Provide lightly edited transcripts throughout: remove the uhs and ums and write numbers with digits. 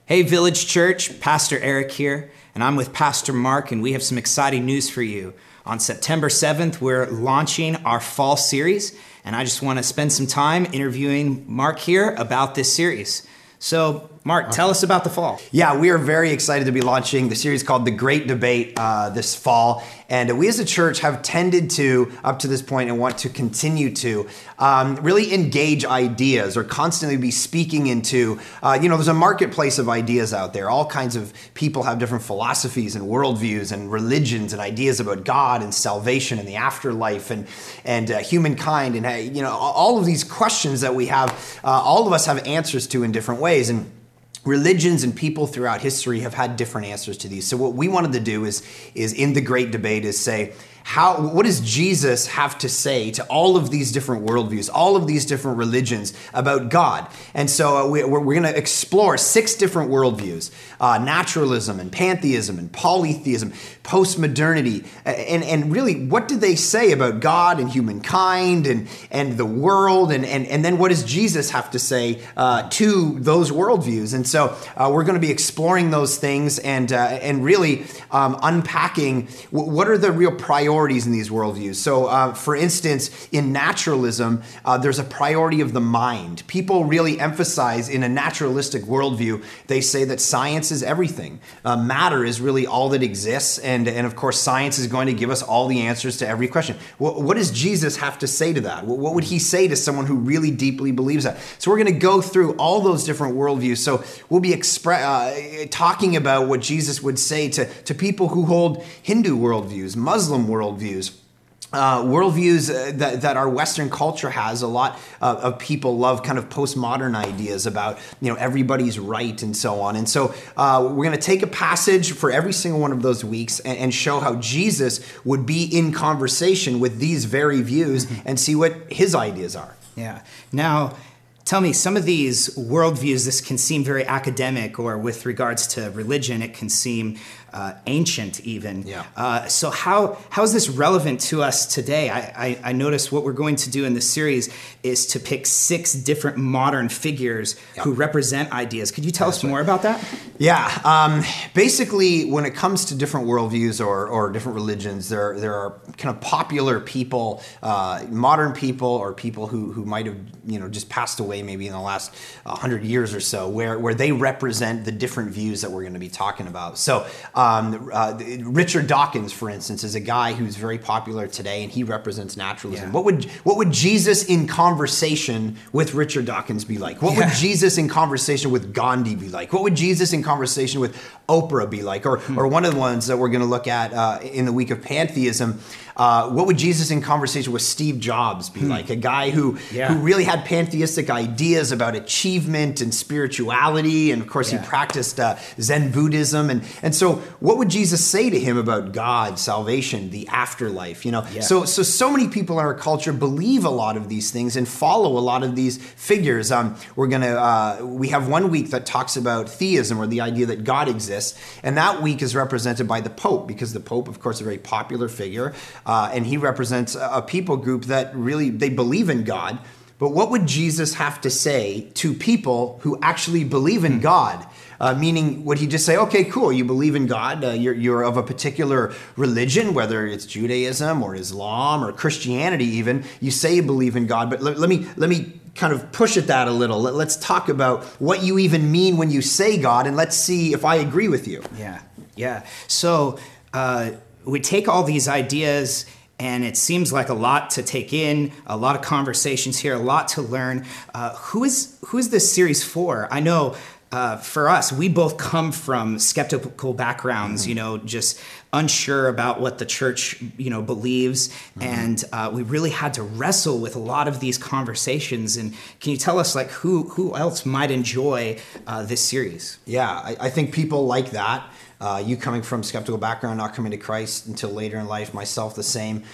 Hey Village Church, Pastor Eric here, and I'm with Pastor Mark, and we have some exciting news for you. On September 7th, we're launching our fall series, and I just want to spend some time interviewing Mark here about this series. So, Mark, tell us about the fall. Yeah, we are very excited to be launching the series called The Great Debate this fall. And we as a church have tended to, up to this point, and want to continue to really engage ideas or constantly be speaking into, there's a marketplace of ideas out there. All kinds of people have different philosophies and worldviews and religions and ideas about God and salvation and the afterlife and humankind. And, all of these questions that we have, all of us have answers to in different ways. And religions and people throughout history have had different answers to these. So what we wanted to do is in the Great Debate is say, what does Jesus have to say to all of these different worldviews, all of these different religions about God? And so we're going to explore 6 different worldviews, naturalism and pantheism and polytheism, postmodernity, and really what do they say about God and humankind and the world, and then what does Jesus have to say to those worldviews? And so we're going to be exploring those things and really unpacking what are the real priorities in these worldviews. So, for instance, in naturalism, there's a priority of the mind. People really emphasize in a naturalistic worldview, they say that science is everything. Matter is really all that exists, and of course, science is going to give us all the answers to every question. What does Jesus have to say to that? What would he say to someone who really deeply believes that? So we're going to go through all those different worldviews. So we'll be talking about what Jesus would say to people who hold Hindu worldviews, Muslim worldviews, that our Western culture has. A lot of people love kind of postmodern ideas about, everybody's right and so on. And so we're going to take a passage for every single one of those weeks and show how Jesus would be in conversation with these very views and see what his ideas are. Yeah. Now, tell me, some of these worldviews, this can seem very academic, or with regards to religion, it can seem ancient even. Yeah. So how is this relevant to us today? I noticed what we're going to do in this series is to pick 6 different modern figures who represent ideas. Could you tell us more about that? Yeah. Basically, when it comes to different worldviews or different religions, there are kind of popular people, modern people, or people who might have just passed away maybe in the last 100 years or so, where they represent the different views that we're going to be talking about. So Richard Dawkins, for instance, is a guy who's very popular today, and he represents naturalism. Yeah. What would Jesus in conversation with Richard Dawkins be like? What would Jesus in conversation with Gandhi be like? What would Jesus in conversation with Oprah be like? Or one of the ones that we're going to look at in the week of pantheism, what would Jesus in conversation with Steve Jobs be like? A guy who really had pantheistic ideas about achievement and spirituality, and of course he practiced Zen Buddhism, and so what would Jesus say to him about God, salvation, the afterlife? So many people in our culture believe a lot of these things and follow a lot of these figures. We have one week that talks about theism, or the idea that God exists, and that week is represented by the Pope, because the Pope, of course, is a very popular figure. And he represents a people group that really, they believe in God. But what would Jesus have to say to people who actually believe in God? Meaning, would he just say, okay, cool, you believe in God, you're of a particular religion, whether it's Judaism or Islam or Christianity even, you say you believe in God, but let me kind of push at that a little. Let's talk about what you even mean when you say God, and let's see if I agree with you. Yeah. So we take all these ideas, and it seems like a lot to take in, a lot of conversations here, a lot to learn. Who is this series for? I know for us, we both come from skeptical backgrounds, just unsure about what the church, believes. And we really had to wrestle with a lot of these conversations. And can you tell us, who else might enjoy this series? Yeah, I think people like that. You coming from skeptical background, not coming to Christ until later in life, myself the same.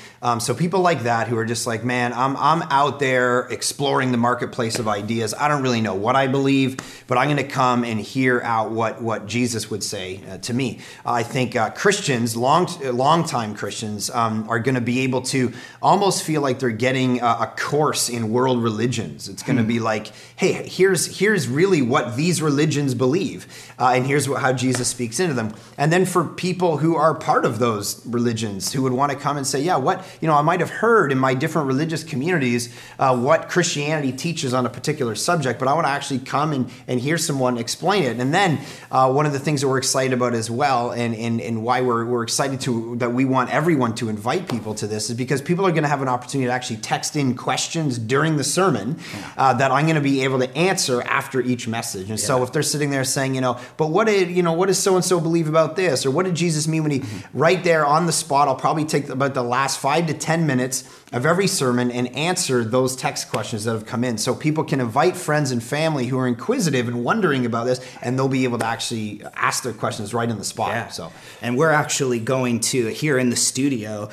So people like that who are just like, man, I'm out there exploring the marketplace of ideas. I don't don't really know what I believe, but I'm going to come and hear out what Jesus would say to me. I think Christians, long-time Christians, are going to be able to almost feel like they're getting a course in world religions. It's going to be like, hey, here's really what these religions believe, and here's how Jesus speaks into them. And then for people who are part of those religions, who would want to come and say, yeah, I might have heard in my different religious communities what Christianity teaches on a particular subject, but I want to actually come and hear someone explain it. And then one of the things that we're excited about as well, and why we're excited that we want everyone to invite people to this, is because people are going to have an opportunity to actually text in questions during the sermon that I'm going to be able to answer after each message. And so if they're sitting there saying, but what does so-and-so believe about this? Or what did Jesus mean when he, right there on the spot, I'll probably take about the last 5 to 10 minutes of every sermon and answer those text questions that have come in. So people can invite friends and family who are inquisitive and wondering about this, and they'll be able to actually ask their questions right in the spot. Yeah. So, and we're actually going to, here in the studio,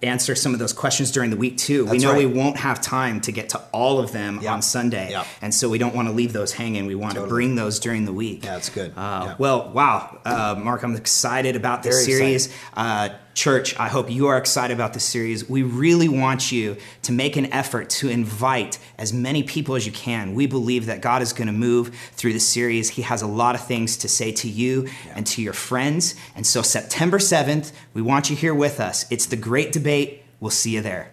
answer some of those questions during the week too. We know we won't have time to get to all of them on Sunday. And so we don't want to leave those hanging. We want to bring those during the week. Yeah, that's good. Well, wow. Mark, I'm excited about this series. Church, I hope you are excited about this series. We really want you to make an effort to invite as many people as you can. We believe that God is going to move through the series. He has a lot of things to say to you and to your friends. And so September 7th, we want you here with us. It's the Great Debate. We'll see you there.